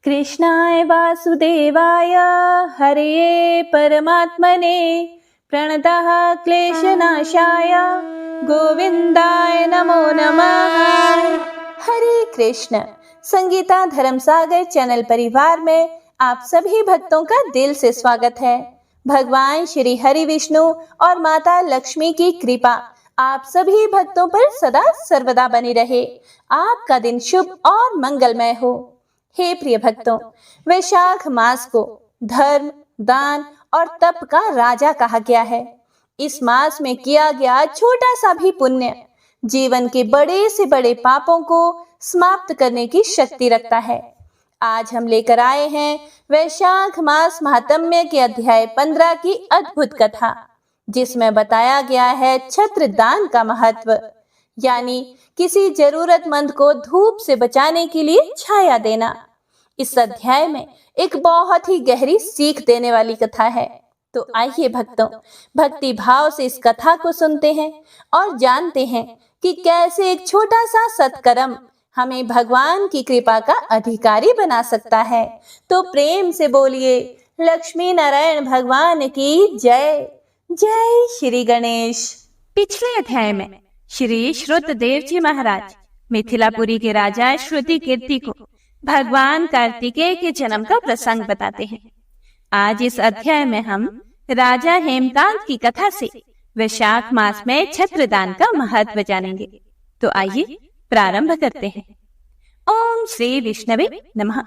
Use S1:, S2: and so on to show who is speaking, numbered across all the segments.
S1: कृष्णाय वासुदेवाय हरये परमात्मने प्रणतः क्लेशनाशाय गोविंदाय नमो नमः। हरे कृष्ण। संगीता धर्मसागर चैनल परिवार में आप सभी भक्तों का दिल से स्वागत है। भगवान श्री हरि विष्णु और माता लक्ष्मी की कृपा आप सभी भक्तों पर सदा सर्वदा बनी रहे। आपका दिन शुभ और मंगलमय हो। हे प्रिय भक्तों, वैशाख मास को धर्म, दान और तप का राजा कहा गया है। इस मास में किया गया छोटा सा भी पुण्य जीवन के बड़े से बड़े पापों को समाप्त करने की शक्ति रखता है। आज हम लेकर आए हैं वैशाख मास महात्म्य के अध्याय 15 की अद्भुत कथा, जिसमें बताया गया है छत्र दान का महत्व, यानी किसी जरूरतमंद को धूप से बचाने के लिए छाया देना। इस अध्याय में एक बहुत ही गहरी सीख देने वाली कथा है। तो आइए भक्तों, भक्ति भाव से इस कथा को सुनते हैं और जानते हैं कि कैसे एक छोटा सा सत्कर्म हमें भगवान की कृपा का अधिकारी बना सकता है। तो प्रेम से बोलिए लक्ष्मी नारायण भगवान की जय। जय श्री गणेश।
S2: पिछले अध्याय में श्री श्रुतदेव जी महाराज मिथिलापुरी के राजा श्रुति कीर्ति को भगवान कार्तिकेय के जन्म का प्रसंग बताते हैं। आज इस अध्याय में हम राजा हेमकांत की कथा से वैशाख मास में छत्रदान का महत्व जानेंगे। तो आइए प्रारंभ करते हैं। ओम श्री विष्णवे नमः।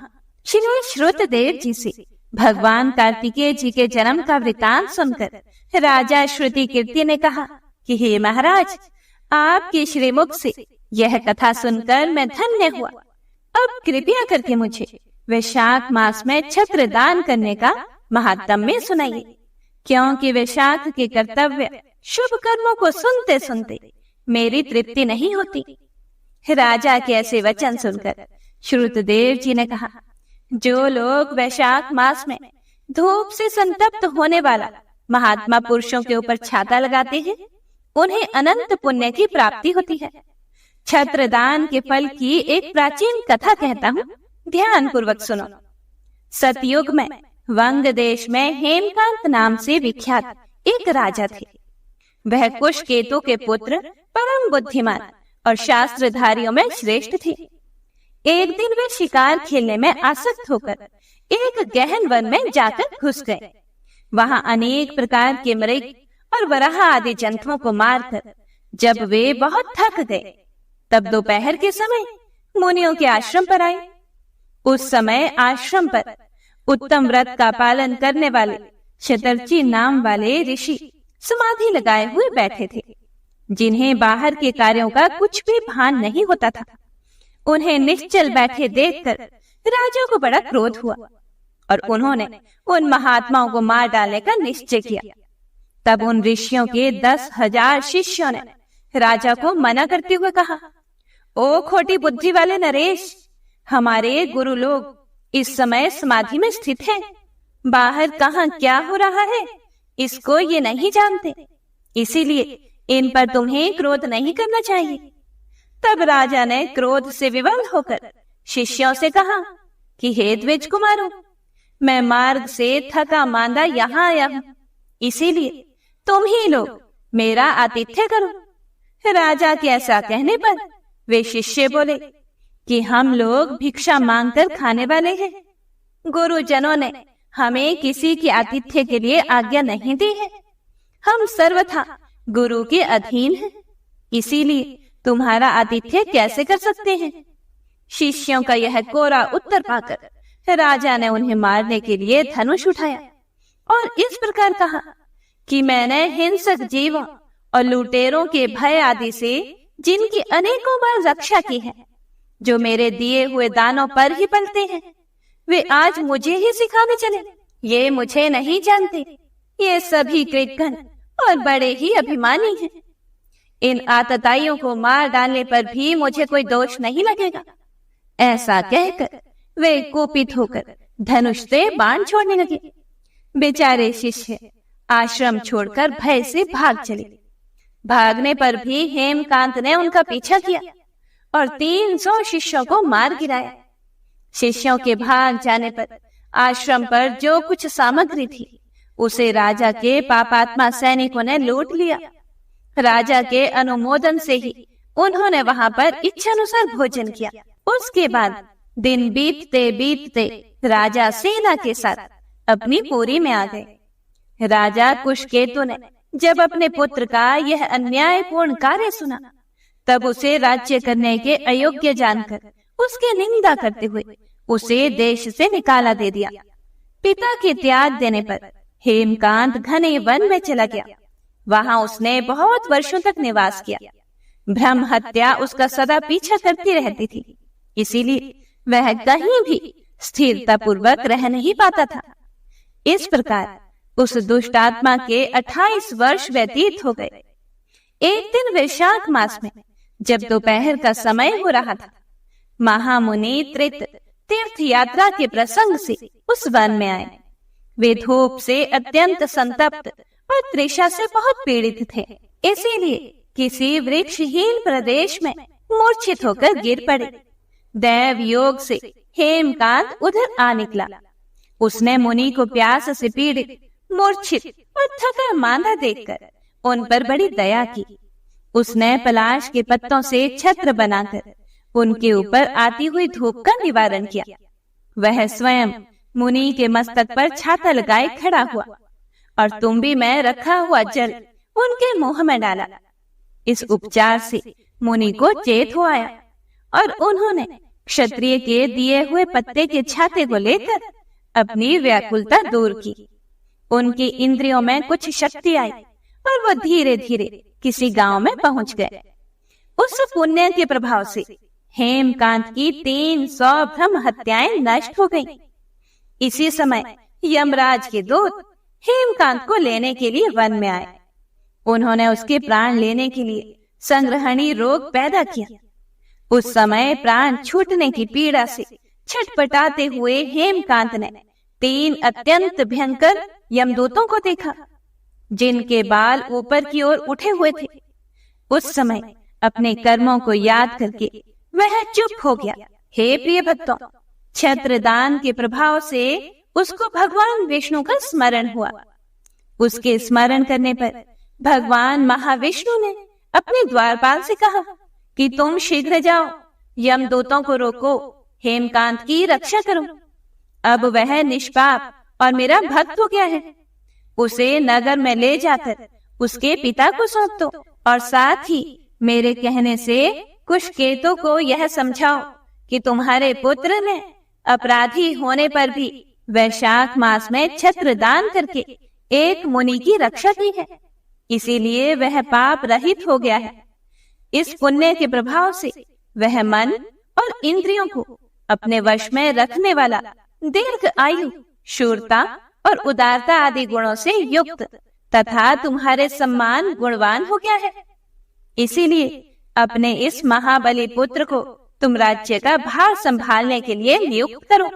S2: श्री श्रुतदेव जी से भगवान कार्तिकेय जी के जन्म का वृतांत सुनकर राजा श्रुति कीर्ति ने कहा कि हे महाराज, आपके श्रीमुख से यह कथा सुनकर मैं धन्य हुआ। अब कृपया करके मुझे वैशाख मास में छत्रदान करने का महात्म्य सुनाइए, क्योंकि वैशाख के कर्तव्य शुभ कर्मों को सुनते सुनते मेरी तृप्ति नहीं होती। राजा के ऐसे वचन सुनकर श्रुतदेव जी ने कहा, जो लोग वैशाख मास में धूप से संतप्त होने वाला महात्मा पुरुषों के ऊपर छाता लगाते हैं, उन्हें अनंत पुण्य की प्राप्ति होती है। छत्रदान के फल की एक प्राचीन कथा कहता हूँ, ध्यान पूर्वक सुनो। सतयुग में वंग देश में हेमकांत नाम से विख्यात एक राजा थे। वह कुशकेतु के पुत्र, परम बुद्धिमान और शास्त्रधारियों में श्रेष्ठ थे। एक दिन वे शिकार खेलने में आसक्त होकर एक गहन वन में जाकर घुस गए। वहां अनेक प्रकार के मृग और वराह आदि जंतुओं को मारकर जब वे बहुत थक गए, तब दोपहर के समय मुनियों के आश्रम पर आए। उस समय आश्रम पर उत्तम व्रत का पालन करने वाले शतर्ची नाम वाले ऋषि समाधि लगाए हुए बैठे थे, जिन्हें बाहर के कार्यों का कुछ भी भान नहीं होता था। उन्हें निश्चल बैठे देखकर राजा को बड़ा क्रोध हुआ और उन्होंने उन महात्माओं को मार डालने का निश्चय किया। तब उन ऋषियों के 10,000 शिष्यों ने राजा को मना करते हुए कहा, ओ खोटी बुद्धि वाले नरेश, हमारे गुरु लोग इस समय समाधि में स्थित हैं। बाहर कहाँ क्या हो रहा है इसको ये नहीं जानते, इसीलिए इन पर तुम्हें क्रोध नहीं करना चाहिए। तब राजा ने क्रोध से विवल होकर शिष्यों से कहा कि हे द्विज कुमारों, मैं मार्ग से थका मांदा यहाँ आया हूँ, इसीलिए तुम ही लोग मेरा आतिथ्य करो। राजा के ऐसा कहने पर वे शिष्य बोले कि हम लोग भिक्षा मांगकर खाने वाले हैं। गुरुजनों ने हमें किसी के आतिथ्य के लिए आज्ञा नहीं दी है। हम सर्वथा गुरु के अधीन हैं, इसीलिए तुम्हारा आतिथ्य कैसे कर सकते हैं। शिष्यों का यह कोरा उत्तर पाकर राजा ने उन्हें मारने के लिए धनुष उठाया और इस प्रकार कहा कि मैंने हिंसक जीवों और लुटेरों के भय आदि से जिनकी अनेकों बार रक्षा की है, जो मेरे दिए हुए दानों पर ही पलते हैं, वे आज मुझे ही सिखाने चले। ये मुझे नहीं जानते, ये सभी कृतघ्न और बड़े ही अभिमानी हैं। इन आतताइयों को मार डालने पर भी मुझे कोई दोष नहीं लगेगा। ऐसा कहकर वे कुपित होकर धनुष से बाण छोड़ने लगे। बेचारे शिष्य आश्रम छोड़कर भय से भाग चले। भागने पर भी हेमकांत ने उनका पीछा किया और 300 शिष्यों को मार गिराया। शिष्यों के भाग जाने पर आश्रम पर जो कुछ सामग्री थी उसे राजा के पापात्मा सैनिकों ने लूट लिया। राजा के अनुमोदन से ही उन्होंने वहां पर इच्छानुसार भोजन किया। उसके बाद दिन बीतते बीतते राजा सेना के साथ अपनी पुरी में आ गए। राजा कुशकेतु ने जब अपने पुत्र का यह अन्यायपूर्ण कार्य सुना, तब उसे राज्य करने के अयोग्य जानकर उसकी निंदा करते हुए उसे देश से निकाला दे दिया। पिता के त्याग देने पर हेमकांत घने वन में चला गया। वहां उसने बहुत वर्षों तक निवास किया। ब्रह्म हत्या उसका सदा पीछा करती रहती थी, इसीलिए वह कहीं भी स्थिरता पूर्वक रह नहीं पाता था। इस प्रकार उस दुष्ट आत्मा के 28 वर्ष व्यतीत हो गए। एक दिन वैशाख मास में जब दोपहर का समय हो रहा था, महामुनि त्रित तीर्थ यात्रा के प्रसंग से उस वन में आए। वे धूप से अत्यंत संतप्त और तृषा से बहुत पीड़ित थे, इसीलिए किसी वृक्षहीन प्रदेश में मूर्छित होकर गिर पड़े। दैव योग से हेमकांत उधर आ निकला। उसने मुनि को प्यास से पीड़ित, मूर्छित और थका मांदा देखकर उन पर बड़ी दया की। उसने पलाश के पत्तों से छत्र बनाकर उनके ऊपर आती हुई धूप का निवारण किया। वह स्वयं मुनि के मस्तक पर छाता लगाए खड़ा हुआ और तुम्बी में रखा हुआ जल उनके मुंह में डाला। इस उपचार से मुनि को चेत हो आया और उन्होंने क्षत्रिय के दिए हुए पत्ते के छाते को लेकर अपनी व्याकुलता दूर की। उनकी इंद्रियों में कुछ शक्ति आई और वो धीरे धीरे किसी गांव में पहुंच गए। उस पुण्य के प्रभाव से हेमकांत की 300 ब्रह्म हत्याएं नष्ट हो गईं। इसी समय यमराज के दूत हेमकांत को लेने के लिए वन में आए। उन्होंने उसके प्राण लेने के लिए संग्रहणी रोग पैदा किया। उस समय प्राण छूटने की पीड़ा से छटपटाते हुए हेमकांत ने 3 अत्यंत भयंकर यमदूतों को देखा, जिनके बाल ऊपर की ओर उठे हुए थे। उस समय अपने कर्मों को याद करके वह चुप हो गया। हे प्रिय भक्तों, छत्रदान के प्रभाव से उसको भगवान विष्णु का स्मरण हुआ। उसके स्मरण करने पर भगवान महाविष्णु ने अपने द्वारपाल से कहा कि तुम शीघ्र जाओ, यमदूतों को रोको, हेमकांत की रक्षा करो। अब वह निष्पाप और मेरा भक्त हो गया है। उसे नगर में ले जाकर उसके पिता को सौंप दो और साथ ही मेरे कहने से कुशकेतु को यह समझाओ कि तुम्हारे पुत्र ने अपराधी होने पर भी वैशाख मास में छत्र दान करके एक मुनि की रक्षा की है, इसीलिए वह पाप रहित हो गया है। इस पुण्य के प्रभाव से वह मन और इंद्रियों को अपने वश में रखने वाला दीर्घ आयु, शूरता और उदारता आदि गुणों से युक्त तथा तुम्हारे सम्मान गुणवान हो गया है। इसीलिए अपने इस महाबली पुत्र को तुम राज्य का भार संभालने के लिए नियुक्त करो।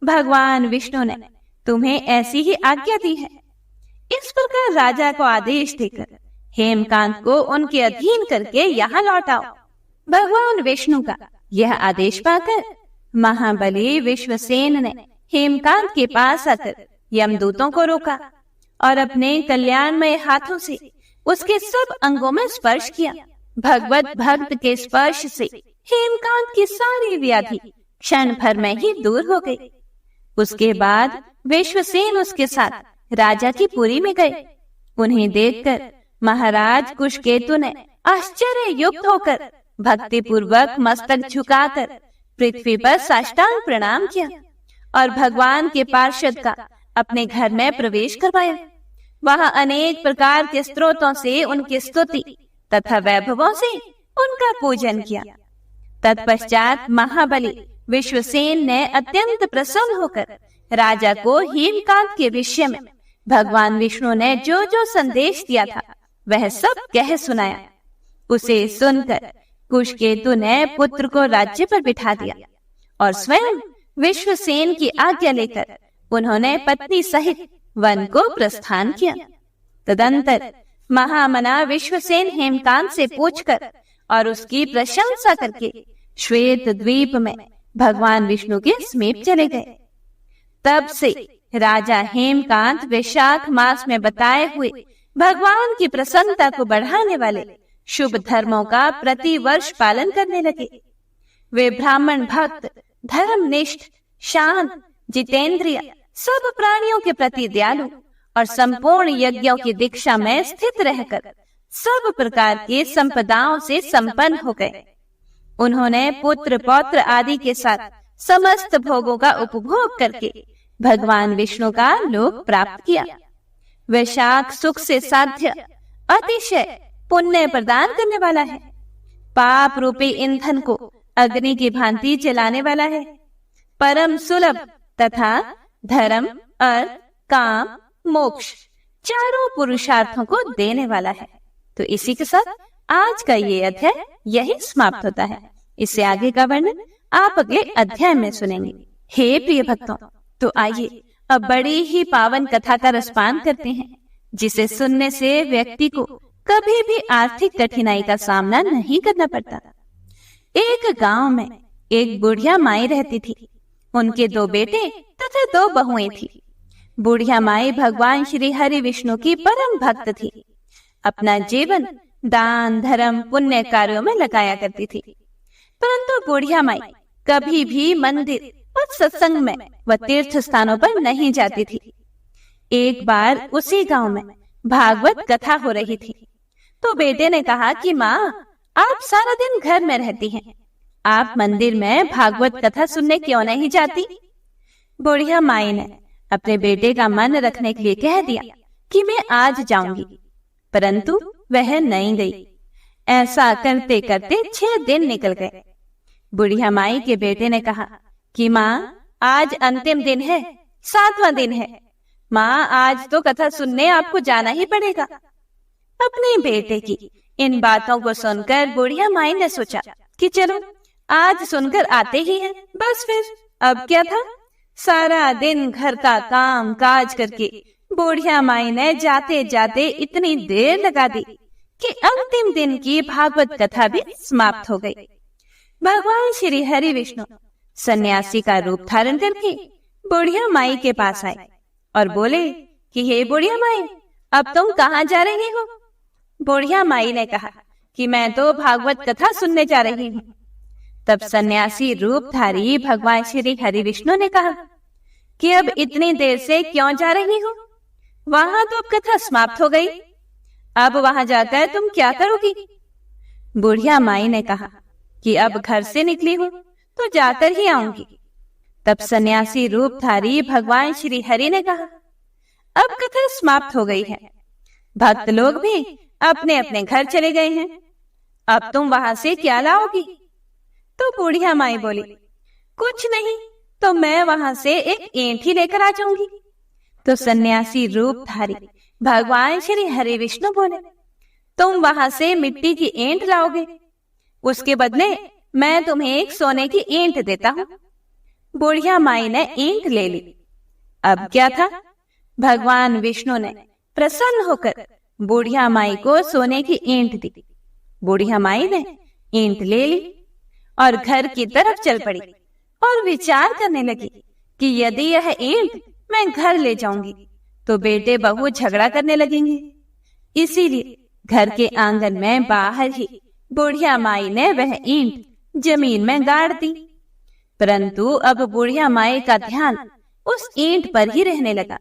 S2: भगवान विष्णु ने तुम्हें ऐसी ही आज्ञा दी है। इस प्रकार राजा को आदेश देकर हेमकांत को उनके अधीन करके यहाँ लौटाओ। भगवान विष्णु का यह आदेश पाकर महाबली विश्वसेन ने हेमकांत के पास आकर यमदूतों को रोका और अपने कल्याणमय हाथों से उसके सब अंगों में स्पर्श किया। भगवत भक्त के स्पर्श से हेमकांत की सारी व्याधि क्षण भर में ही दूर हो गई। उसके बाद विश्वसेन उसके साथ राजा की पुरी में गए। उन्हें देखकर महाराज कुशकेतु ने आश्चर्य युक्त होकर भक्ति पूर्वक मस्तक झुकाकर पृथ्वी पर साष्टांग प्रणाम किया और भगवान के पार्षद का अपने घर में प्रवेश करवाया। वहां अनेक प्रकार के स्तोत्रों से उनकी स्तुति तथा वैभवों से उनका पूजन किया। तत्पश्चात महाबली विश्वसेन ने अत्यंत प्रसन्न होकर राजा को हेमकांत के विषय में भगवान विष्णु ने जो जो संदेश दिया था वह सब कह सुनाया। उसे सुनकर कुशकेतु ने पुत्र को राज्य पर बिठा दिया और स्वयं विश्वसेन की आज्ञा लेकर उन्होंने पत्नी सहित वन को प्रस्थान किया। तदंतर महामना विश्वसेन हेमकांत से पूछकर और उसकी प्रशंसा करके श्वेत द्वीप में भगवान विष्णु के समीप चले गए। तब से राजा हेमकांत वैशाख मास में बताए हुए भगवान की प्रसन्नता को बढ़ाने वाले शुभ धर्मों का प्रतिवर्ष पालन करने लगे। वे ब्राह्मण भक्त, धर्मनिष्ठ, शांत, जितेंद्रिय, सब प्राणियों के प्रति दयालु और संपूर्ण यज्ञों की दीक्षा में स्थित रहकर सब प्रकार के संपदाओं से संपन्न हो गए। उन्होंने पुत्र पौत्र आदि के साथ समस्त भोगों का उपभोग करके भगवान विष्णु का लोक प्राप्त किया। वैशाख सुख से साध्य, अतिशय पुण्य प्रदान करने वाला है। पाप रूपी ईंधन को अग्नि की भांति जलाने वाला है। परम सुलभ तथा धर्म, अर्थ, काम, मोक्ष चारों पुरुषार्थों को देने वाला है। तो इसी के साथ आज का ये अध्याय यही समाप्त होता है। इससे आगे का वर्णन आप अगले अध्याय में सुनेंगे। हे प्रिय भक्तों, तो आइए अब बड़ी ही पावन कथा का रसपान करते हैं, जिसे सुनने से व्यक्ति को कभी भी आर्थिक कठिनाई का सामना नहीं करना पड़ता। एक गांव में एक बुढ़िया माई रहती थी। उनके 2 बेटे तथा 2 बहुएं थी। बुढ़िया माई भगवान श्री हरि विष्णु की परम भक्त थी। अपना जीवन दान, धर्म, पुण्य कार्यों में लगाया करती थी। परंतु बुढ़िया माई कभी भी मंदिर और सत्संग में व तीर्थ स्थानों पर नहीं जाती थी। एक बार उसी गांव में भागवत कथा हो रही थी, तो बेटे ने कहा कि माँ, आप सारा दिन घर में रहती हैं, आप मंदिर में भागवत कथा सुनने क्यों नहीं जाती? बुढ़िया माई ने अपने बेटे का मन रखने के लिए कह दिया कि मैं आज जाऊंगी, परंतु वह नहीं गई। ऐसा करते करते 6 दिन निकल गए। बुढ़िया माई के बेटे ने कहा कि माँ, आज अंतिम दिन है, 7वां दिन है, माँ आज तो कथा सुनने आपको जाना ही पड़ेगा। अपने बेटे की इन बातों को सुनकर बुढ़िया माई ने सोचा कि चलो आज सुनकर आते ही हैं, बस फिर अब क्या था। सारा दिन घर का काम काज करके बुढ़िया माई ने जाते जाते इतनी देर लगा दी कि अंतिम दिन की भागवत कथा भी समाप्त हो गई। भगवान श्री हरि विष्णु सन्यासी का रूप धारण करके बुढ़िया माई के पास आए और बोले कि हे बुढ़िया माई, अब तुम कहाँ जा रही हो? बुढ़िया माई ने कहा कि मैं तो भागवत कथा सुनने जा रही हूँ। तब सन्यासी रूपधारी भगवान श्री हरि विष्णु ने कहा कि अब इतनी देर से क्यों जा रही हो? वहां तो अब कथा समाप्त हो गई, अब वहां जाकर तुम क्या करोगी? बुढ़िया माई ने कहा कि अब घर से निकली हूँ तो जाकर ही आऊंगी। तब सन्यासी रूपधारी भगवान श्री हरि ने कहा, अब कथा समाप्त हो गई है, भक्त लोग भी अपने अपने घर चले गए हैं, अब तुम वहां से क्या लाओगी? तो बुढ़िया माई बोली, कुछ नहीं, तो मैं वहां से एक ईंट ही लेकर आ जाऊंगी। तो सन्यासी रूपधारी भगवान श्री हरि विष्णु बोले, तुम वहां से मिट्टी की ईंट लाओगे, उसके बदले मैं तुम्हें एक सोने की ईंट देता हूँ। बुढ़िया माई ने ईंट ले ली। अब क्या था, भगवान विष्णु ने प्रसन्न होकर बुढ़िया माई को सोने की ईंट दी। बुढ़िया माई ने ईंट ले ली और घर की तरफ चल पड़ी और विचार करने लगी कि यदि यह ईंट मैं घर ले जाऊंगी तो बेटे बहू झगड़ा करने लगेंगे। इसीलिए घर के आंगन में बाहर ही बुढ़िया माई ने वह ईंट जमीन में गाड़ दी। परंतु अब बुढ़िया माई का ध्यान उस ईंट पर ही रहने लगा।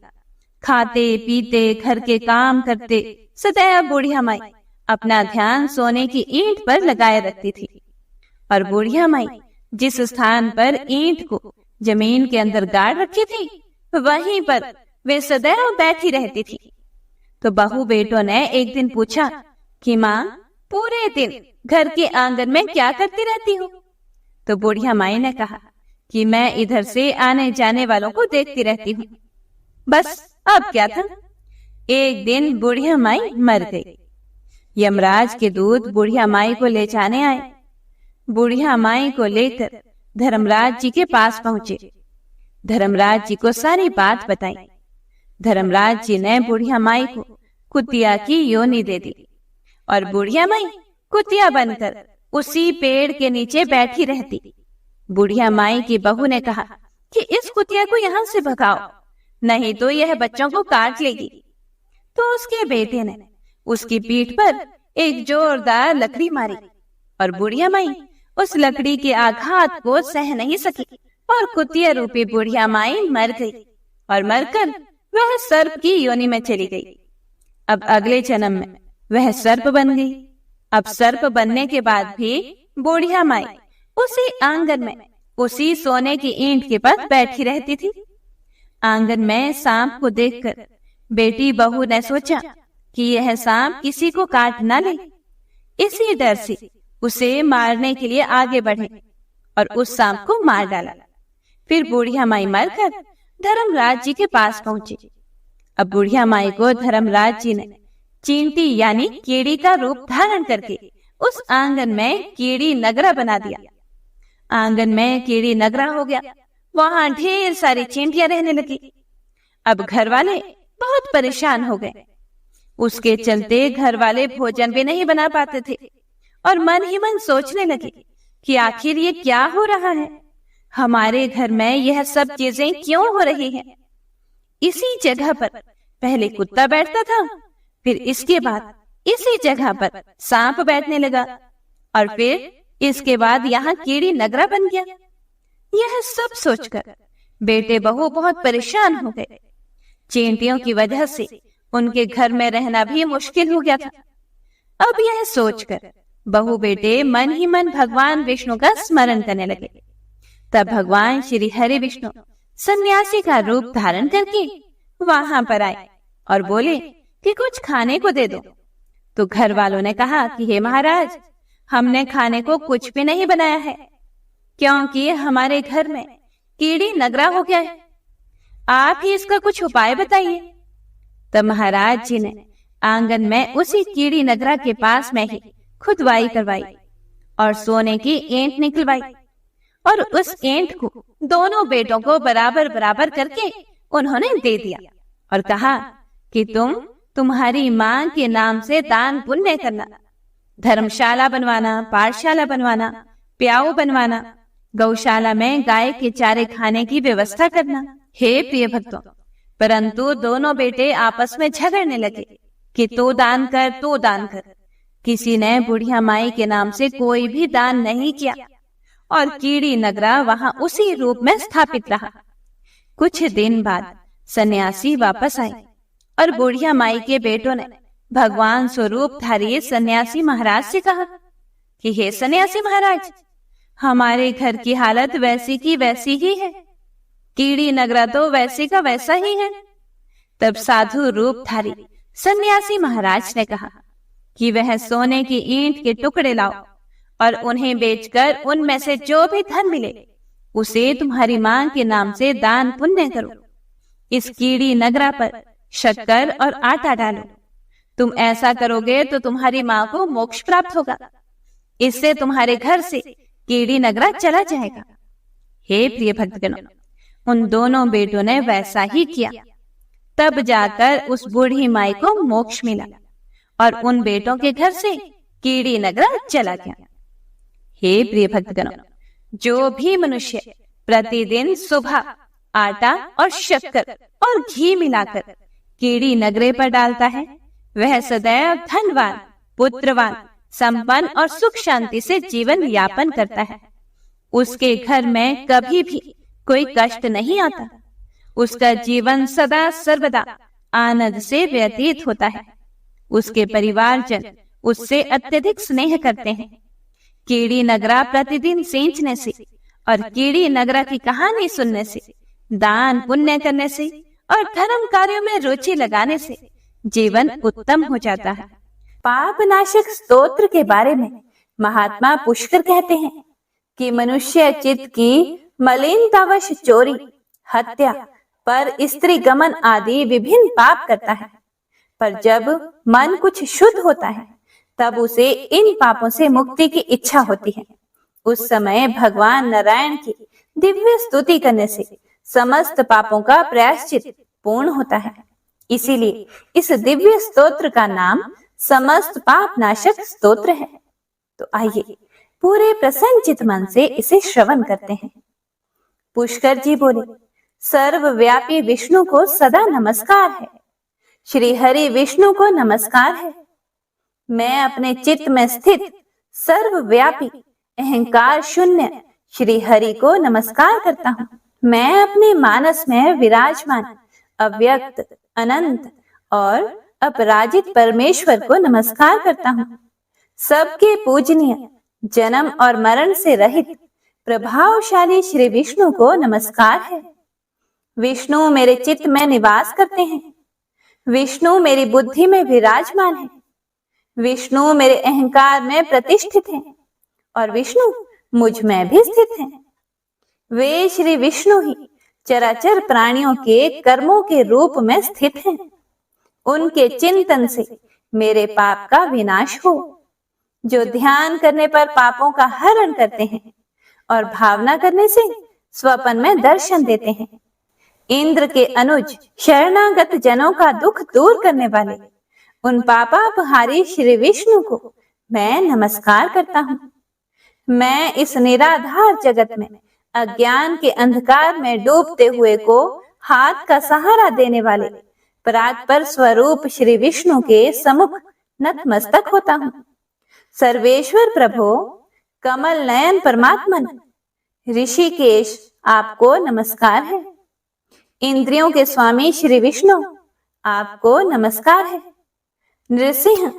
S2: खाते पीते घर के काम करते सदैव बुढ़िया माई अपना ध्यान सोने की ईंट पर लगाए रखती थी। और बुढ़िया माई जिस स्थान पर ईंट को जमीन के अंदर गाड़ रखी थी, वहीं पर वे सदैव बैठी रहती थी। तो बहू बेटों ने एक दिन पूछा कि माँ, पूरे दिन घर के आंगन में क्या करती रहती हो? तो बुढ़िया माई ने कहा कि मैं इधर से आने जाने वालों को देखती रहती हूँ। बस अब क्या था, एक दिन बुढ़िया माई मर गई। यमराज के दूत बुढ़िया माई को ले जाने आए। बुढ़िया माई को लेकर धर्मराज जी के पास पहुंचे। धर्मराज जी को सारी बात बताई। धर्मराज जी ने बुढ़िया माई को कुतिया की योनि दे दी और बुढ़िया माई कुतिया बनकर उसी पेड़ के नीचे बैठी रहती। बुढ़िया माई की बहू ने कहा कि इस कुतिया को यहाँ से भगाओ, नहीं तो यह बच्चों को काट लेगी। तो उसके बेटे ने उसकी पीठ पर एक जोरदार लकड़ी मारी और बुढ़िया माई उस लकड़ी के आघात को सह नहीं सकी और कुतिया रूपी बुढ़िया माई मर गई और मरकर वह सर्प की योनि में चली गई। अब अगले जन्म में वह सर्प बन गई। अब सर्प बनने के बाद भी बुढ़िया माई उसी आंगन में उसी सोने की ईंट के पास बैठी रहती थी। आंगन में सांप को देखकर बेटी बहू ने सोचा कि यह सांप किसी को काट न ले। इसी डर से उसे मारने के लिए आगे बढ़े और उस सांप को मार डाला। फिर बुढ़िया माई मरकर धर्मराज जी के पास पहुंची। अब बुढ़िया माई को धर्मराज जी ने चींटी यानी कीड़ी का रूप धारण करके उस आंगन में कीड़ी नगरा बना दिया। आंगन में कीड़ी नगरा हो गया। वहां ढेर सारी चींटियां रहने लगी। अब घर वाले बहुत परेशान हो गए। उसके चलते घर वाले भोजन भी नहीं बना पाते थे और मन ही मन सोचने लगे कि आखिर ये क्या हो रहा है, हमारे घर में यह सब चीजें क्यों हो रही हैं। इसी जगह पर पहले कुत्ता बैठता था, फिर इसके बाद इसी जगह पर सांप बैठने लगा और फिर इसके बाद यहाँ कीड़ी नगरा बन गया। यह सब सोचकर बेटे बहू बहुत परेशान हो गए। चींटियों की वजह से उनके घर में रहना भी मुश्किल हो गया था। अब यह सोचकर बहू बेटे मन ही मन भगवान विष्णु का स्मरण करने लगे। तब भगवान श्री हरि विष्णु सन्यासी का रूप धारण करके वहां पर आए और बोले कि कुछ खाने को दे दो। तो घर वालों ने कहा कि हे महाराज, हमने खाने को कुछ भी नहीं बनाया है, क्योंकि हमारे घर में कीड़ी नगरा हो गया है। आप ही इसका कुछ उपाय बताइए। तब महाराज जी ने आंगन में उसी कीड़ी नगरा के पास में ही खुदवाई करवाई और सोने की ईंट निकलवाई और उस ईंट को दोनों बेटों को बराबर बराबर करके उन्होंने दे दिया और कहा कि तुम्हारी मां के नाम से दान पुण्य करना, धर्मशाला बनवाना, पाठशाला बनवाना, प्याऊ बनवाना, गौशाला में गाय के चारे खाने की व्यवस्था करना। हे प्रिय भक्तों, परंतु दोनों बेटे आपस में झगड़ने लगे कि तू दान कर, तू दान कर। किसी ने बुढ़िया माई के नाम से कोई भी दान नहीं किया और कीड़ी नगरा वहां उसी रूप में स्थापित रहा। कुछ दिन बाद सन्यासी वापस आए और बुढ़िया माई के बेटों ने भगवान स्वरूप धारी सन्यासी महाराज से कहा कि हे सन्यासी महाराज, हमारे घर की हालत वैसी की वैसी ही है, कीड़ी नगरा तो वैसे का वैसा ही है। तब साधु रूप धारी सन्यासी महाराज ने कहा कि वह सोने की ईंट के टुकड़े लाओ और उन्हें बेचकर उनमें से जो भी धन मिले उसे तुम्हारी मां के नाम से दान पुण्य करो। इस कीड़ी नगरा पर शक्कर और आटा डालो। तुम ऐसा करोगे तो तुम्हारी मां को मोक्ष प्राप्त होगा। इससे तुम्हारे घर से कीड़ी नगरा चला जाएगा। हे प्रिय भक्तगणों, उन दोनों बेटों ने वैसा ही किया। तब जाकर उस बूढ़ी माई को मोक्ष मिला और उन बेटों के घर से कीड़ी नगरा चला गया। हे प्रिय भक्तगणों, जो भी मनुष्य प्रतिदिन सुबह आटा और शक्कर और घी मिलाकर कीड़ी नगरे पर डालता है, वह सदैव धनवान, पुत्रवान, संपन्न और सुख शांति से जीवन यापन करता है। उसके घर में कभी भी कोई कष्ट नहीं आता। उसका जीवन सदा सर्वदा आनंद से व्यतीत होता है। उसके परिवारजन उससे अत्यधिक स्नेह करते हैं। कीड़ी नगरा प्रतिदिन सींचने से और कीड़ी नगरा की कहानी सुनने से, दान पुण्य करने से और धर्म कार्यों में रुचि लगाने से जीवन उत्तम हो जाता है। पाप नाशक स्तोत्र के बारे में महात्मा पुष्कर कहते हैं कि मनुष्य चित्त की मलिनतावश चोरी, हत्या, पर स्त्री गमन आदि विभिन्न पाप करता है, पर जब मन कुछ शुद्ध होता है तब उसे इन पापों से मुक्ति की इच्छा होती है। उस समय भगवान नारायण की दिव्य स्तुति करने से समस्त पापों का प्रायश्चित पूर्ण होता है। इसीलिए इस दिव्य स्तोत्र का नाम समस्त पाप नाशक स्तोत्र है। तो आइए
S1: पूरे प्रसन्नचित मन से इसे श्रवण करते हैं। पुष्कर जी बोले, सर्वव्यापी विष्णु को सदा नमस्कार है। श्री हरि विष्णु को नमस्कार है। मैं अपने चित्त में स्थित सर्वव्यापी अहंकार शून्य श्री हरि को नमस्कार करता हूँ। मैं अपने मानस में विराजमान अव्यक्त, अनंत और अपराजित परमेश्वर को नमस्कार करता हूँ। सबके पूजनीय, जन्म और मरण से रहित प्रभावशाली श्री विष्णु को नमस्कार है। विष्णु मेरे चित्त में निवास करते हैं। विष्णु मेरी बुद्धि में विराजमान है। विष्णु मेरे अहंकार में प्रतिष्ठित हैं और विष्णु मुझ में भी स्थित हैं। वे श्री विष्णु ही चराचर प्राणियों के कर्मों के रूप में स्थित हैं। उनके चिंतन से मेरे पाप का विनाश हो। जो ध्यान करने पर पापों का हरण करते हैं और भावना करने से स्वप्न में दर्शन देते हैं। इंद्र के अनुज शरणागत जनों का दुख दूर करने वाले उन पापापहारी श्री विष्णु को मैं नमस्कार करता हूँ। मैं इस निराधार जगत में अज्ञान के अंधकार में डूबते हुए को हाथ का सहारा देने वाले परात्पर स्वरूप श्री विष्णु के सम्मुख नतमस्तक होता हूँ। सर्वेश्वर प्रभो, कमल नयन परमात्मन, ऋषिकेश, आपको नमस्कार है। इंद्रियों के स्वामी श्री विष्णु, आपको नमस्कार है। नृसिंह,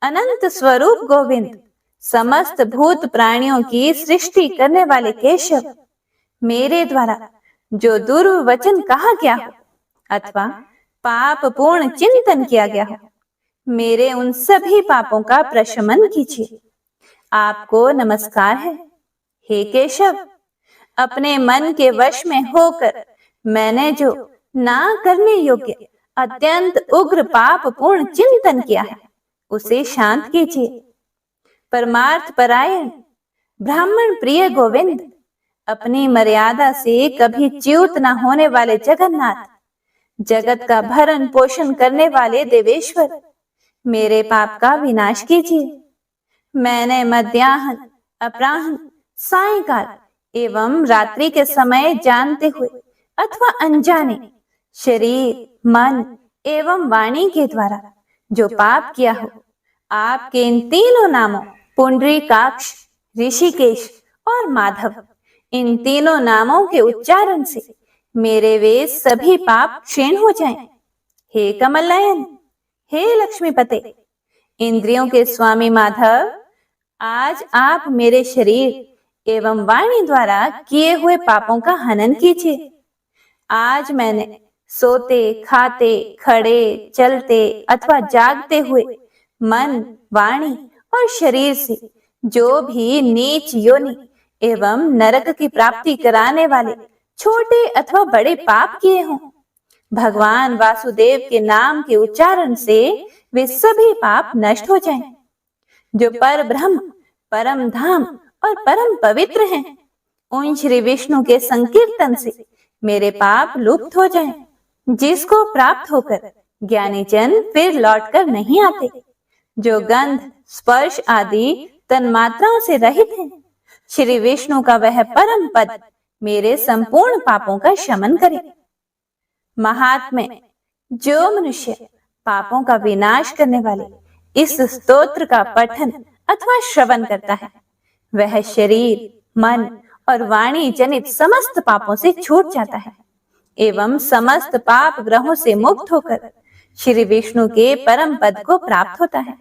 S1: अनंत स्वरूप गोविंद, समस्त भूत प्राणियों की सृष्टि करने वाले केशव, मेरे द्वारा जो दुर्वचन कहा गया हो अथवा पाप पूर्ण चिंतन किया गया हो, मेरे उन सभी पापों का प्रशमन कीजिए। आपको नमस्कार है। हे केशव, अपने मन के वश में होकर मैंने जो ना करने योग्य अत्यंत उग्र पाप पूर्ण चिंतन किया है, उसे शांत कीजिए। परमार्थ परायण ब्राह्मण प्रिय गोविंद, अपनी मर्यादा से कभी च्युत न होने वाले जगन्नाथ, जगत का भरण पोषण करने वाले देवेश्वर, मेरे पाप का विनाश कीजिए। मैंने मध्याह्न, अपराह्न, सायंकाल एवं रात्रि के समय जानते हुए अथवा अनजाने शरीर, मन एवं वाणी के द्वारा जो पाप किया हो, आपके इन तीनों नामों पुंडरीकाक्ष, ऋषिकेश और माधव, इन तीनों नामों के उच्चारण से मेरे वे सभी पाप क्षीण हो जाएं। हे कमल नयन, हे लक्ष्मीपते, इंद्रियों के स्वामी माधव, आज आप मेरे शरीर एवं वाणी द्वारा किए हुए पापों का हनन कीजिए। आज मैंने सोते, खाते, खड़े, चलते अथवा जागते हुए मन, वाणी और शरीर से जो भी नीच योनि एवं नरक की प्राप्ति कराने वाले छोटे अथवा बड़े पाप किए हों, भगवान वासुदेव के नाम के उच्चारण से वे सभी पाप नष्ट हो जाएं। जो पर ब्रह्म, परम धाम और परम पवित्र हैं, उन श्री विष्णु के संकीर्तन से मेरे पाप लुप्त हो जाएं। जिसको प्राप्त होकर ज्ञानी जन फिर लौटकर नहीं आते, जो गंध, स्पर्श आदि तन्मात्राओं से रहित हैं, श्री विष्णु का वह परम पद मेरे संपूर्ण पापों का शमन करे। महात्म्य, जो मनुष्य पापों का विनाश करने वाले इस स्तोत्र का पठन अथवा श्रवण करता है, वह शरीर, मन और वाणी जनित समस्त पापों से छूट जाता है एवं समस्त पाप ग्रहों से मुक्त होकर श्री विष्णु के परम पद को प्राप्त होता है।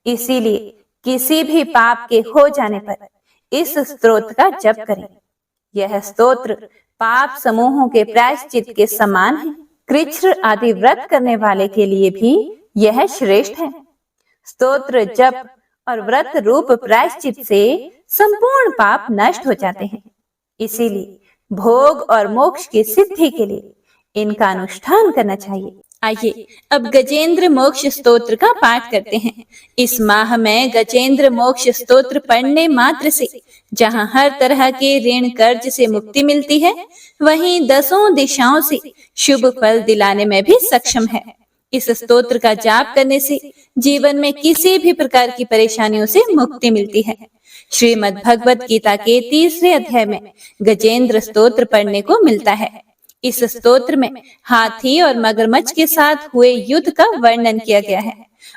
S1: इसीलिए किसी भी पाप के हो जाने पर इस स्तोत्र का जप करें। यह स्तोत्र पाप समूहों के प्रायश्चित के समान है। कृच्छ्र आदि व्रत करने वाले के लिए भी यह श्रेष्ठ है। स्तोत्र, जप और व्रत रूप प्रायश्चित से संपूर्ण पाप नष्ट हो जाते हैं। इसीलिए भोग और मोक्ष की सिद्धि के लिए इनका अनुष्ठान करना चाहिए।
S2: आइए अब गजेंद्र मोक्ष स्तोत्र का पाठ करते हैं। इस माह में गजेंद्र मोक्ष स्तोत्र पढ़ने मात्र से जहां हर तरह के ऋण कर्ज से मुक्ति मिलती है, वहीं 10 दिशाओं से शुभ फल दिलाने में भी सक्षम है। इस स्तोत्र का जाप करने से जीवन में किसी भी प्रकार की परेशानियों से मुक्ति मिलती है।
S1: श्रीमद् भगवत गीता के 3रे अध्याय में गजेंद्र स्तोत्र पढ़ने को मिलता है। इस स्तोत्र में हाथी और मगरमच्छ के साथ हुए युद्ध का वर्णन किया गया है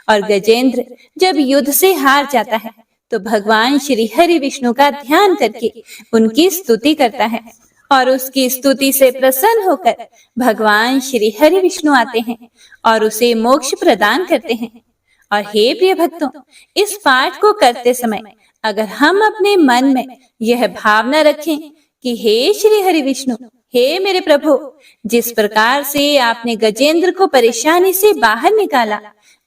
S1: और गजेंद्र जब युद्ध से हार जाता है तो भगवान श्री हरि विष्णु का ध्यान करके उनकी स्तुति करता है और उसकी स्तुति से प्रसन्न होकर भगवान श्री हरि विष्णु आते हैं और उसे मोक्ष प्रदान करते हैं। और हे प्रिय भक्तों, इस पाठ को करते समय अगर हम अपने मन में यह भावना रखें कि हे श्री हरि विष्णु, हे मेरे प्रभु, जिस प्रकार से आपने गजेंद्र को परेशानी से बाहर निकाला,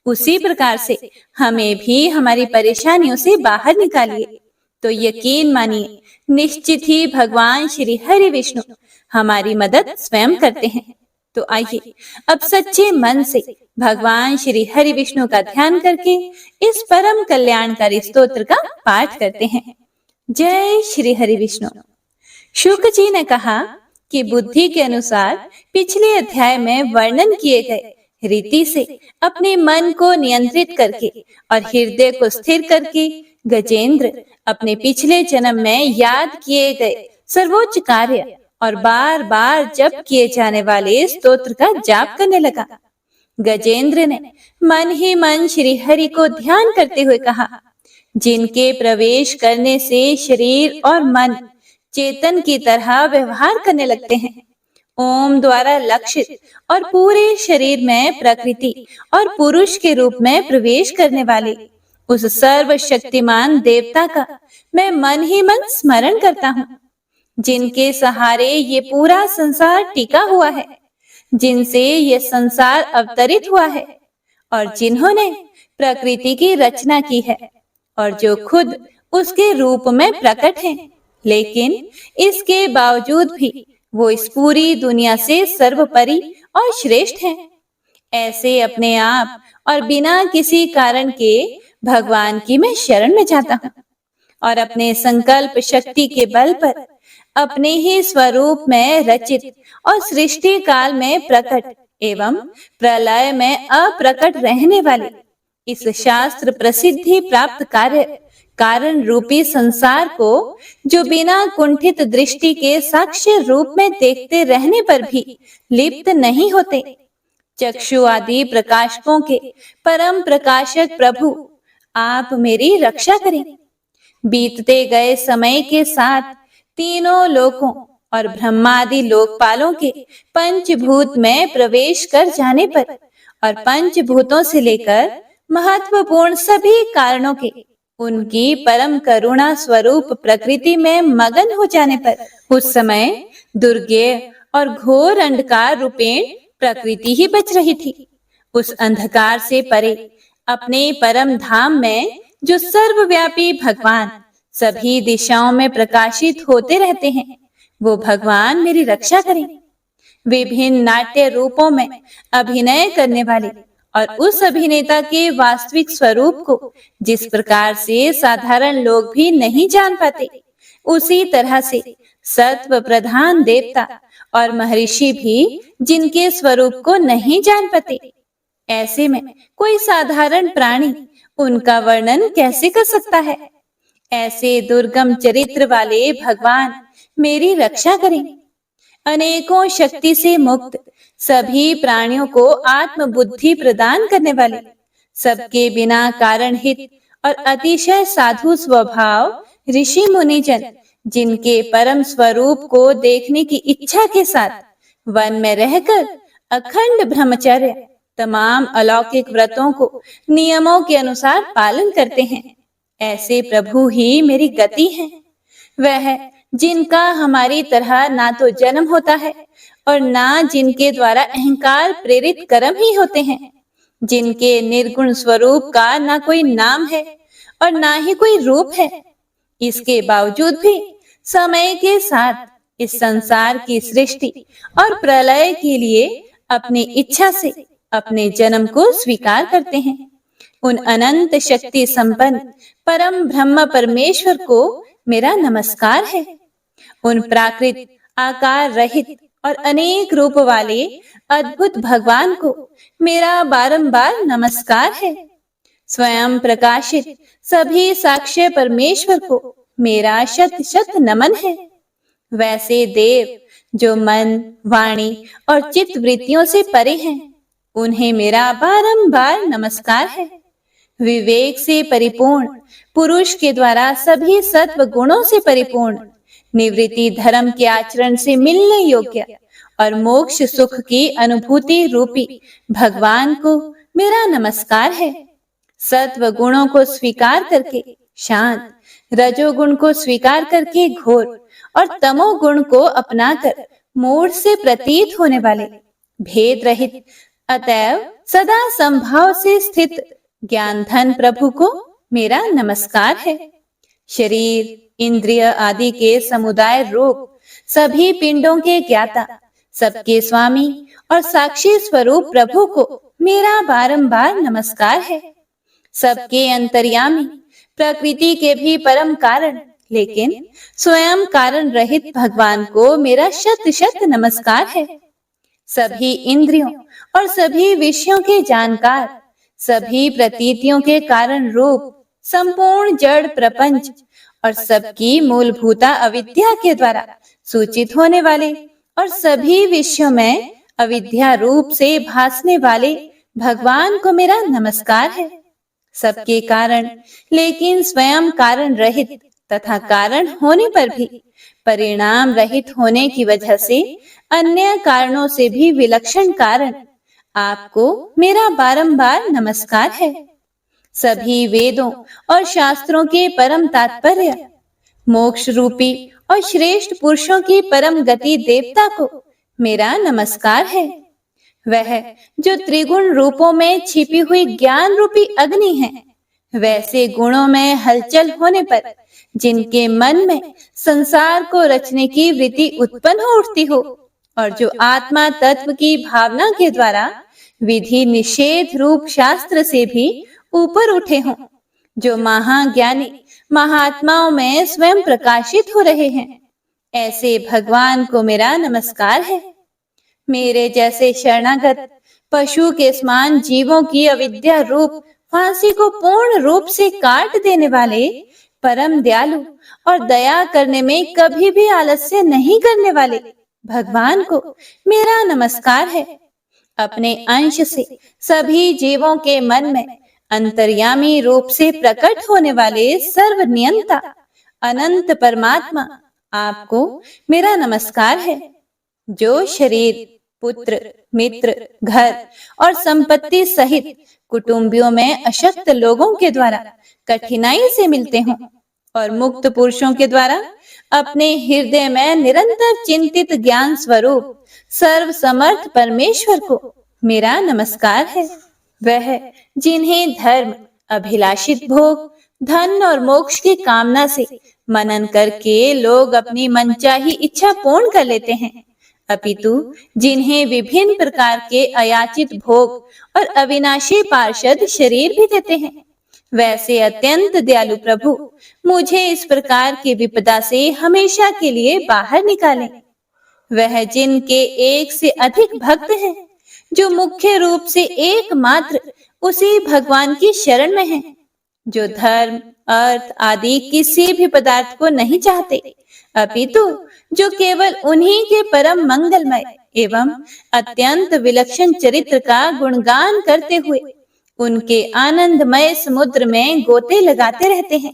S1: उसी प्रकार से हमें भी हमारी परेशानियों से बाहर निकालिए, तो यकीन मानिए निश्चित ही भगवान श्री हरि विष्णु हमारी मदद स्वयं करते हैं। तो आइए अब सच्चे मन से भगवान श्री हरि विष्णु का ध्यान करके इस परम कल्याणकारी स्तोत्र का पाठ करते हैं। जय श्री हरि विष्णु। शुक जी ने कहा कि बुद्धि के अनुसार पिछले अध्याय में वर्णन किए गए रीति से अपने मन को नियंत्रित करके और हृदय को स्थिर करके गजेंद्र अपने पिछले जन्म में याद किए गए सर्वोच्च कार्य और बार बार जप किए जाने वाले स्तोत्र का जाप करने लगा। गजेंद्र ने मन ही मन श्री हरि को ध्यान करते हुए कहा, जिनके प्रवेश करने से शरीर और मन चेतन की तरह व्यवहार करने लगते हैं, ओम द्वारा लक्षित और पूरे शरीर में प्रकृति और पुरुष के रूप में प्रवेश करने वाले उस सर्वशक्तिमान देवता का मैं मन ही मन स्मरण करता हूँ, जिनके सहारे ये पूरा संसार टिका हुआ है, जिनसे ये संसार अवतरित हुआ है और जिन्होंने प्रकृति की रचना की है और जो खुद उसके रूप में प्रकट हैं, लेकिन इसके बावजूद भी वो इस पूरी दुनिया से सर्वोपरि और श्रेष्ठ हैं। ऐसे अपने आप और बिना किसी कारण के भगवान की मैं शरण में जाता हूँ और अपने संकल्प शक्ति के बल पर अपने ही स्वरूप में रचित और सृष्टि काल में प्रकट एवं प्रलय में अप्रकट रहने वाले इस शास्त्र प्रसिद्धि प्राप्त कार्य कारण रूपी संसार को, जो बिना कुंठित दृष्टि के साक्ष्य रूप में देखते रहने पर भी लिप्त नहीं होते, चक्षु आदि प्रकाशकों के परम प्रकाशक प्रभु, आप मेरी रक्षा करें। बीतते गए समय के साथ तीनों लोकों और ब्रह्मादि लोकपालों के पंचभूत में प्रवेश कर जाने पर और पंचभूतों से लेकर महत्वपूर्ण सभी कारणों के उनकी परम करुणा स्वरूप प्रकृति में मगन हो जाने पर उस समय दुर्गेय और घोर अंधकार रूपेण प्रकृति ही बच रही थी। उस अंधकार से परे अपने परम धाम में जो सर्वव्यापी भगवान सभी दिशाओं में प्रकाशित होते रहते हैं, वो भगवान मेरी रक्षा करें। विभिन्न नाट्य रूपों में अभिनय करने वाले और उस अभिनेता के वास्तविक स्वरूप को जिस प्रकार से साधारण लोग भी नहीं जान पाते, उसी तरह से सत्व प्रधान देवता और महर्षि भी जिनके स्वरूप को नहीं जान पाते, ऐसे में कोई साधारण प्राणी उनका वर्णन कैसे कर सकता है। ऐसे दुर्गम चरित्र वाले भगवान मेरी रक्षा करें। अनेकों शक्ति से मुक्त सभी प्राणियों को आत्म बुद्धि प्रदान करने वाले, सबके बिना कारण हित और अतिशय साधु स्वभाव ऋषि मुनिजन, जिनके परम स्वरूप को देखने की इच्छा के साथ वन में रहकर अखंड ब्रह्मचर्य तमाम अलौकिक व्रतों को नियमों के अनुसार पालन करते हैं, ऐसे प्रभु ही मेरी गति हैं। वह जिनका हमारी तरह ना तो जन्म होता है और ना जिनके द्वारा अहंकार प्रेरित कर्म ही होते हैं, जिनके निर्गुण स्वरूप का ना कोई नाम है और ना ही कोई रूप है, इसके बावजूद भी समय के साथ इस संसार की सृष्टि और प्रलय के लिए अपनी इच्छा से अपने जन्म को स्वीकार करते हैं। उन अनंत शक्ति संपन्न परम ब्रह्म परमेश्वर को मेरा नमस्कार है। उन प्राकृत आकार रहित और अनेक रूप वाले अद्भुत भगवान को मेरा बारंबार नमस्कार है। स्वयं प्रकाशित सभी साक्ष्य परमेश्वर को मेरा शत शत नमन है। वैसे देव जो मन, वाणी और चित्त वृत्तियों से परे हैं, उन्हें मेरा बारंबार नमस्कार है। विवेक से परिपूर्ण पुरुष के द्वारा सभी सत्व गुणों से परिपूर्ण, निवृत्ति धर्म के आचरण से मिलने योग्य और मोक्ष सुख की अनुभूति रूपी भगवान को मेरा नमस्कार है। सत्व गुणों को स्वीकार करके शांत, रजोगुण को स्वीकार करके घोर और तमोगुण को अपनाकर मूढ़ से प्रतीत होने वाले, भेद रहित अतएव सदा संभाव से स्थित ज्ञान धन प्रभु को मेरा नमस्कार है। शरीर, इंद्रिय आदि के समुदाय रूप सभी पिंडों के ज्ञाता, सबके स्वामी और साक्षी स्वरूप प्रभु को मेरा बारंबार नमस्कार है। सबके अंतर्यामी, प्रकृति के भी परम कारण लेकिन स्वयं कारण रहित भगवान को मेरा शत शत नमस्कार है। सभी इंद्रियों और सभी विषयों के जानकार, सभी प्रतीतियों के कारण रूप संपूर्ण जड़ प्रपंच और सबकी मूलभूता अविद्या के द्वारा सूचित होने वाले और सभी विषयों में अविद्या रूप से भासने वाले भगवान को मेरा नमस्कार है। सबके कारण लेकिन स्वयं कारण रहित तथा कारण होने पर भी परिणाम रहित होने की वजह से अन्य कारणों से भी विलक्षण कारण आपको मेरा बारंबार नमस्कार है। सभी वेदों और शास्त्रों के परम तात्पर्य, मोक्ष रूपी और श्रेष्ठ पुरुषों की परम गति देवता को मेरा नमस्कार है। वह जो त्रिगुण रूपों में छिपी हुई ज्ञान रूपी अग्नि है, वैसे गुणों में हलचल होने पर जिनके मन में संसार को रचने की वृत्ति उत्पन्न हो उठती हो और जो आत्मा तत्व की भावना के द्वारा विधि निषेध रूप शास्त्र से भी ऊपर उठे हों, जो महाज्ञानी महात्माओं में स्वयं प्रकाशित हो रहे हैं, ऐसे भगवान को मेरा नमस्कार है। मेरे जैसे शरणागत पशु के समान जीवों की अविद्या रूप फांसी को पूर्ण रूप से काट देने वाले परम दयालु और दया करने में कभी भी आलस्य नहीं करने वाले भगवान को मेरा नमस्कार है। अपने अंश से सभी जीवों के मन में अंतर्यामी रूप से प्रकट होने वाले सर्वनियंता अनंत परमात्मा आपको मेरा नमस्कार है। जो शरीर, पुत्र, मित्र, घर और संपत्ति सहित कुटुंबियों में अशक्त लोगों के द्वारा कठिनाई से मिलते हों और मुक्त पुरुषों के द्वारा अपने हृदय में निरंतर चिंतित ज्ञान स्वरूप सर्व समर्थ परमेश्वर को मेरा नमस्कार है। वह जिन्हें धर्म, अभिलाषित भोग, धन और मोक्ष की कामना से मनन करके लोग अपनी मनचाही इच्छा पूर्ण कर लेते हैं, अपितु जिन्हें विभिन्न प्रकार के अयाचित भोग और अविनाशी पार्षद शरीर भी देते हैं, वैसे अत्यंत दयालु प्रभु मुझे इस प्रकार की विपदा से हमेशा के लिए बाहर निकालें। वह जिनके एक से अधिक भक्त हैं, जो मुख्य रूप से एकमात्र उसी भगवान की शरण में हैं, जो धर्म, अर्थ आदि किसी भी पदार्थ को नहीं चाहते, अपितु जो केवल उन्हीं के परम मंगलमय एवं अत्यंत विलक्षण चरित्र का गुणगान करते हुए उनके आनंदमय समुद्र में गोते लगाते रहते हैं।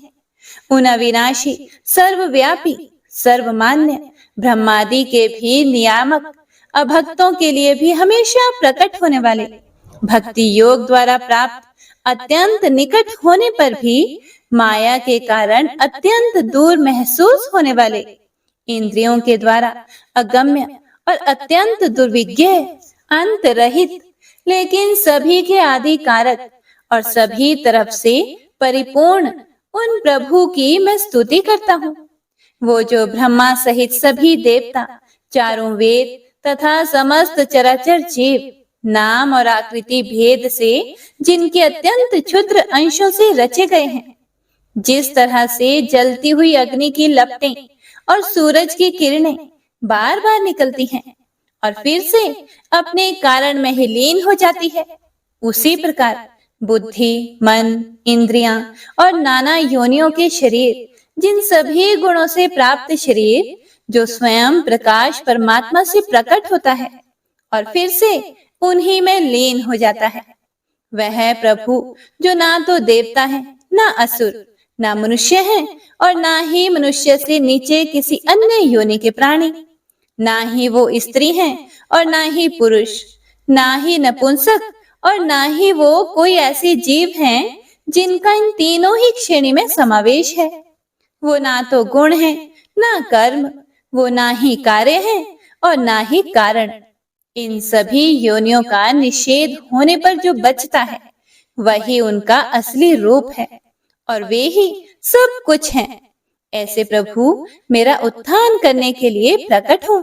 S1: उन अविनाशी, सर्वव्यापी, सर्वमान्य ब्रह्मादि के भी नियामक अभक्तों के लिए भी हमेशा प्रकट होने वाले, भक्ति योग द्वारा प्राप्त अत्यंत निकट होने पर भी माया के कारण अत्यंत दूर महसूस होने वाले, इंद्रियों के द्वारा अगम्य और अत्यंत दुर्विज्ञ, अंत रहित लेकिन सभी के आदि कारक और सभी तरफ से परिपूर्ण उन प्रभु की मैं स्तुति करता हूँ। वो जो ब्रह्मा सहित सभी देवता, चारों वेद तथा समस्त चराचर जीव नाम और आकृति भेद से जिनके अत्यंत क्षुद्र अंशों से रचे गए हैं, जिस तरह से जलती हुई अग्नि की लपटें और सूरज की किरणें बार बार निकलती हैं और फिर से अपने कारण में ही लीन हो जाती है, उसी प्रकार बुद्धि, मन, इंद्रियां और नाना योनियों के शरीर, जिन सभी गुणों से प्राप्त शरीर जो स्वयं प्रकाश परमात्मा से प्रकट होता है और फिर से उन्हीं में लीन हो जाता है, वह प्रभु जो ना तो देवता है, ना असुर, ना मनुष्य है और ना ही मनुष्य से नीचे किसी अन्य योनि के प्राणी, ना ही वो स्त्री हैं और ना ही पुरुष, ना ही नपुंसक और ना ही वो कोई ऐसे जीव हैं जिनका इन तीनों ही श्रेणी में समावेश है। वो ना तो गुण है, ना कर्म, वो ना ही कार्य है और ना ही कारण। इन सभी योनियों का निषेध होने पर जो बचता है वही उनका असली रूप है और वे ही सब कुछ हैं। ऐसे प्रभु मेरा उत्थान करने के लिए प्रकट हो।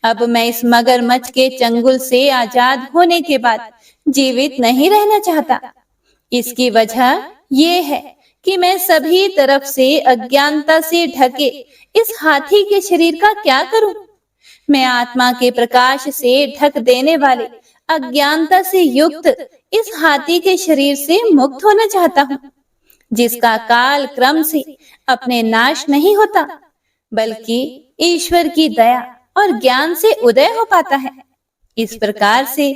S1: अब मैं इस मगरमच्छ के चंगुल से आजाद होने के बाद जीवित नहीं रहना चाहता। इसकी वजह ये है कि मैं सभी तरफ से अज्ञानता से ढके इस हाथी के शरीर का क्या करूं? मैं आत्मा के प्रकाश से ढक देने वाले अज्ञानता से युक्त इस हाथी के शरीर से मुक्त होना चाहता हूँ, जिसका काल क्रम से अपने नाश नहीं होता, बल्कि ईश्वर की दया और ज्ञान से उदय हो पाता है। इस प्रकार से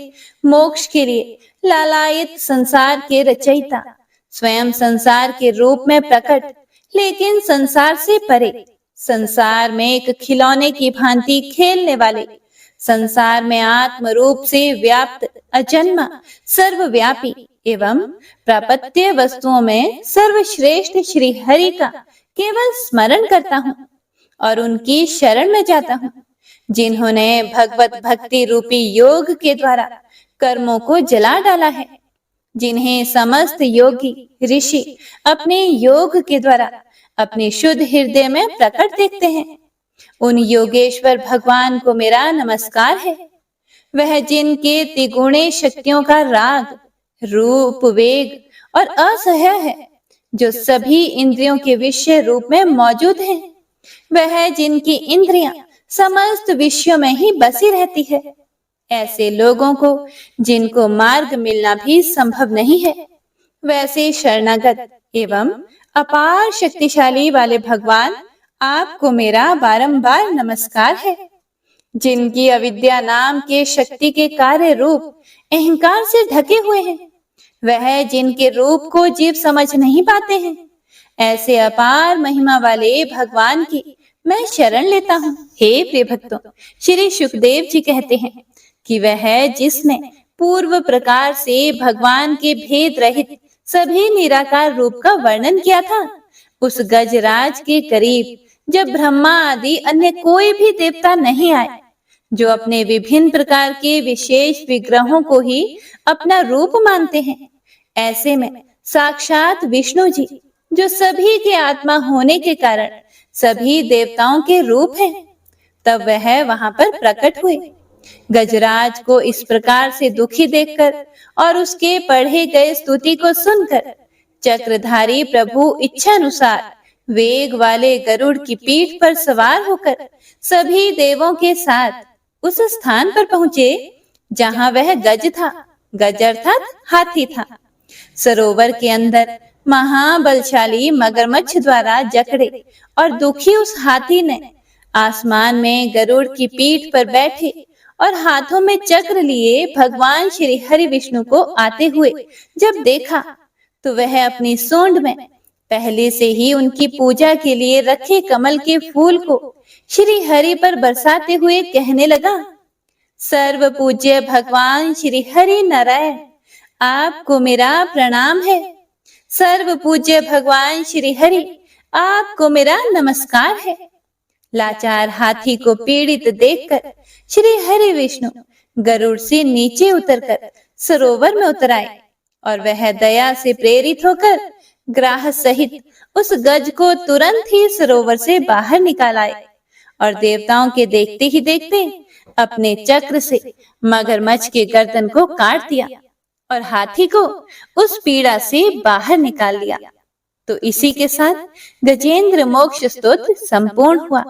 S1: मोक्ष के लिए लालायित संसार के रचयिता स्वयं संसार के रूप में प्रकट, लेकिन संसार से परे, संसार में एक खिलौने की भांति खेलने वाले, संसार में आत्म रूप से व्याप्त अजन्मा, सर्वव्यापी एवं प्रापत्य वस्तुओं में सर्वश्रेष्ठ श्री हरि का केवल स्मरण करता हूँ और उनकी शरण में जाता हूँ, जिन्होंने भगवत भक्ति रूपी योग के द्वारा कर्मों को जला डाला है, जिन्हें समस्त योगी ऋषि अपने योग के द्वारा अपने शुद्ध हृदय में प्रकट देखते हैं। उन योगेश्वर भगवान को मेरा नमस्कार है। वह जिनके त्रिगुणे शक्तियों का राग, रूप, वेग और असह्य है, जो सभी इंद्रियों के विषय रूप में मौजूद हैं। वह जिनकी इंद्रियां समस्त विषयों में ही बसी रहती है। ऐसे लोगों को जिनको मार्ग मिलना भी संभव नहीं है, वैसे शरणागत एवं अपार शक्तिशाली वाले भगवान आपको मेरा बारंबार नमस्कार है। जिनकी अविद्या नाम के शक्ति के कार्य रूप अहंकार से ढके हुए हैं, वह जिनके रूप को जीव समझ नहीं पाते हैं, ऐसे अपार महिमा वाले भगवान की मैं शरण लेता हूँ। हे प्रिय भक्तों, श्री सुखदेव जी कहते हैं कि वह जिसने पूर्व प्रकार से भगवान के भेद रहित सभी निराकार रूप का वर्णन किया था, उस गजराज के करीब जब ब्रह्मा आदि अन्य कोई भी देवता नहीं आए, जो अपने विभिन्न प्रकार के विशेष विग्रहों को ही अपना रूप मानते हैं, ऐसे में साक्षात विष्णु जी, जो सभी के आत्मा होने के कारण सभी देवताओं के रूप हैं, तब वह वहां पर प्रकट हुए। गजराज को इस प्रकार से दुखी देखकर और उसके पढ़े गए स्तुति को सुनकर चक्रधारी प्रभु इच्छानुसार वेग वाले गरुड़ की पीठ पर सवार होकर सभी देवों के साथ उस स्थान पर पहुंचे जहां वह गज था। गज अर्थात हाथी था। सरोवर के अंदर महाबलशाली मगरमच्छ द्वारा जकड़े और दुखी उस हाथी ने आसमान में गरुड़ की पीठ पर बैठे और हाथों में चक्र लिए भगवान श्री हरि विष्णु को आते हुए जब देखा, तो वह अपनी सूंड में पहले से ही उनकी पूजा के लिए रखे कमल के फूल को श्री हरि पर बरसाते हुए कहने लगा, सर्व पूज्य भगवान श्री हरि नारायण, आपको मेरा प्रणाम है। सर्व पूज्य भगवान श्री हरि, आपको मेरा नमस्कार है। लाचार हाथी को पीड़ित देखकर श्री हरि विष्णु गरुड़ से नीचे उतरकर सरोवर में उतर आए और वह दया से प्रेरित होकर ग्राह सहित उस गज को तुरंत ही सरोवर से बाहर निकाल आए और देवताओं के देखते ही देखते अपने चक्र से मगरमच्छ के गर्दन को काट दिया और हाथी को उस पीड़ा से बाहर निकाल लिया। तो इसी के साथ गजेंद्र मोक्ष स्तोत्र संपूर्ण हुआ।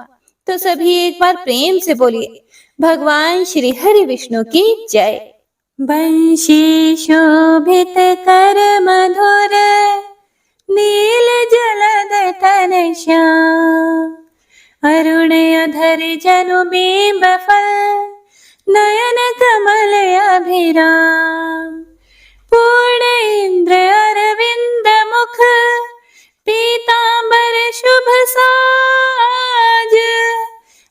S1: तो सभी एक बार प्रेम से बोलिए, भगवान श्री हरि विष्णु की जय। बंशी शोभित कर मधुर नील जलद तन श्याम अरुण अधर जनु बिंब फल नयन कमल अभिराम पूर्ण इंद्र अरविंद मुख पीतांबर शुभ साज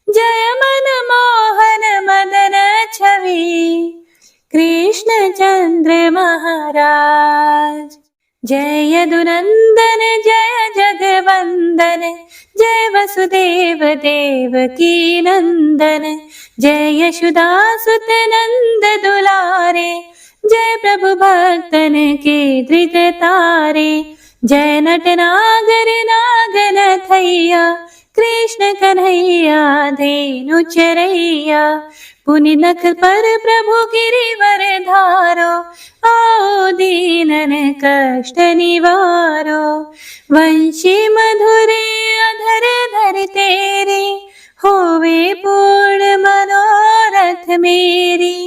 S1: जय मन मोहन मदन छवि कृष्ण चंद्र महाराज जय यदुनंदन जय जगवंदन जय वसुदेव देवकी नंदन जय यशोदासुत नंद दुलारे जय प्रभु भक्तन के दृग तारे जय नटनागर नागन थैया कृष्ण कन्हैया धेनु चरैया पुनि नख पर प्रभु गिरिवर धारो आओ दीनन कष्ट निवारो वंशी मधुरे अधर धर तेरे होवे पूर्ण मनोरथ मेरी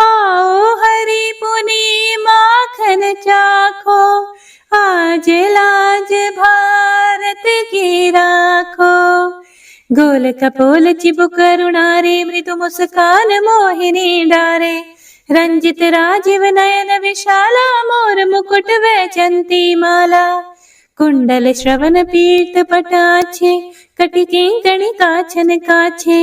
S1: आओ हरि पुनि माखन चाखो आज लाज भारत की राखो गोल कपोल चिबुक करुणारे मृदु मुस्कान मोहिनी डारे रंजित राजीव नयन विशाला मोर मुकुट वैजंती माला कुंडल श्रवण पीत पटाछे कटि किंकणी काछन काछे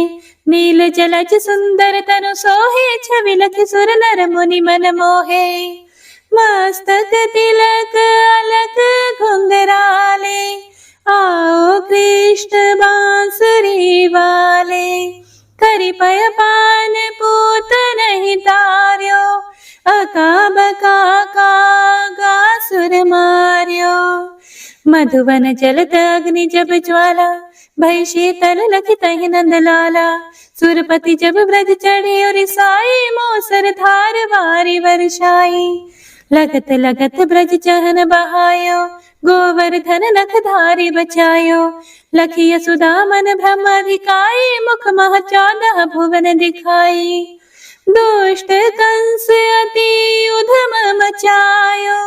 S1: नील जलज सुंदर तनु सोहे छवि लख सुर नर मुनि मन मोहे मस्तक तिलक अलक घुंघराले आओ कृष्ण बांसुरी वाले करि पय पान पूत नहीं तार्यो अका बका का सुर मार्यो मधुवन जलत अग्नि जब ज्वाला भय शीतल लखि तहि नंद लाला सुरपति जब ब्रज चढ़े और साई मोसर धार वारी वर्षाई लगत लगत ब्रज चहन बहायो गोवर्धन नख धारी बचायो लखी यशोदा मन ब्रह्माधिकाई मुख मह 14 भुवन दिखाई दुष्ट कंस अति उधम मचायो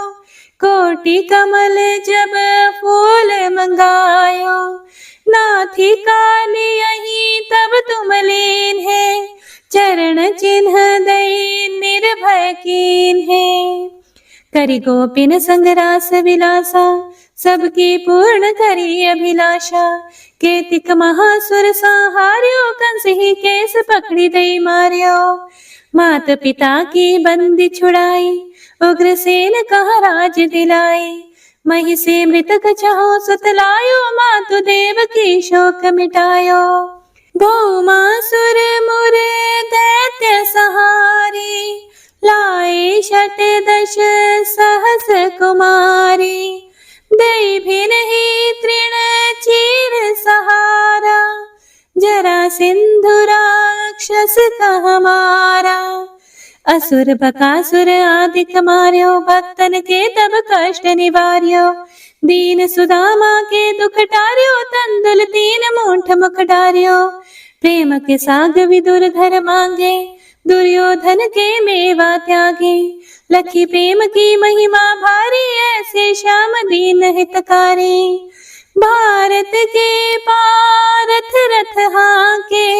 S1: कोटि कमल जब फूल मंगायो नाथी काली यही तब तुम लीन है चरण चिन्ह दई निर्भय कीन है करि गोपिन संग रास विलासा सबकी पूर्ण करी अभिलाषा केतिक महासुर संहार्यो कंस ही केस पकड़ी दई मार्यो मात पिता की बंदी छुड़ाई उग्रसेन कहा राज दिलाई मही से मृतक चाहो सुतलायो मातु देव की शोक मिटायो भौमासुर मुर दैत्य सहारी लाए 10 सहस कुमारी दई भी नहीं तृण चीर सहारा जरा सिंधु राक्षस का हमारा असुर बकासुर आदिक मार्यो भक्तन के तब कष्ट निवार्यो दीन सुदामा के दुख टार्यो तंदुल 3 मूठ मुख डार्यो प्रेम के साग विदुर धर मांगे दुर्योधन के मेवा त्यागे लखी प्रेम की महिमा भारी ऐसे श्याम दीन हितकारी भारत के पारथ रथ हाके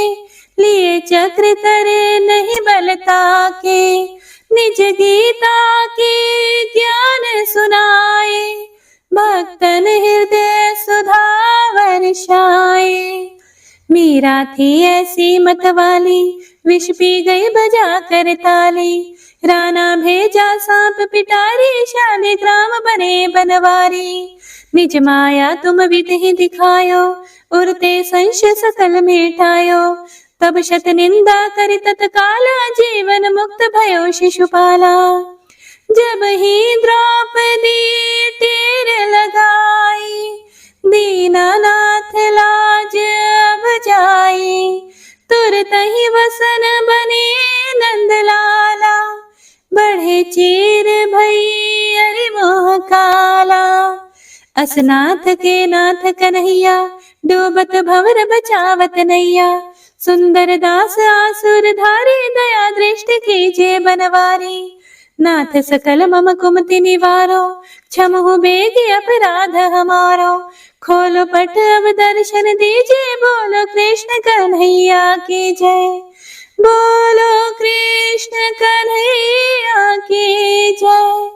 S1: लिए चक्र करे नहीं बलता के निज गीता के ज्ञान सुनाए भक्तन हृदय सुधा वर्षाए मीरा थी ऐसी मतवाली विष पी गई बजा कर ताली राणा भेजा सांप पिटारी शालिग्राम बने बनवारी निज माया तुम विधि दिखायो उड़ते संशय सकल मिटायो तब शत निंदा करि तत्काला जीवन मुक्त भयो शिशुपाला जब ही द्रौपदी तीर लगाई दीनानाथ लाज अब जाई तुरत ही वसन बने नंदलाला बढ़े चीर भई अरि मोह काला असनाथ के नाथ कन्हैया डूबत भंवर बचावत नैया सुंदर दास आसुर धारी दया दृष्टि कीजिए बनवारी। नाथ सकल मम कुमति निवारो, क्षमहु बेगी अपराध हमारो। खोलो पट अब दर्शन दीजिए, बोलो कृष्ण कन्हैया की जय। बोलो कृष्ण कन्हैया की जय।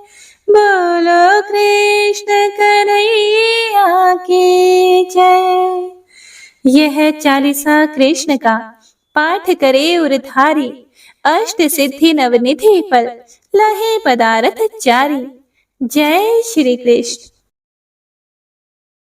S1: बोलो कृष्ण कन्हैया की जय। यह चालीसा कृष्ण का पाठ करे उरधारी, अष्ट सिद्धि नवनिधि फल लहे पदारथ चारी। जय श्री कृष्ण।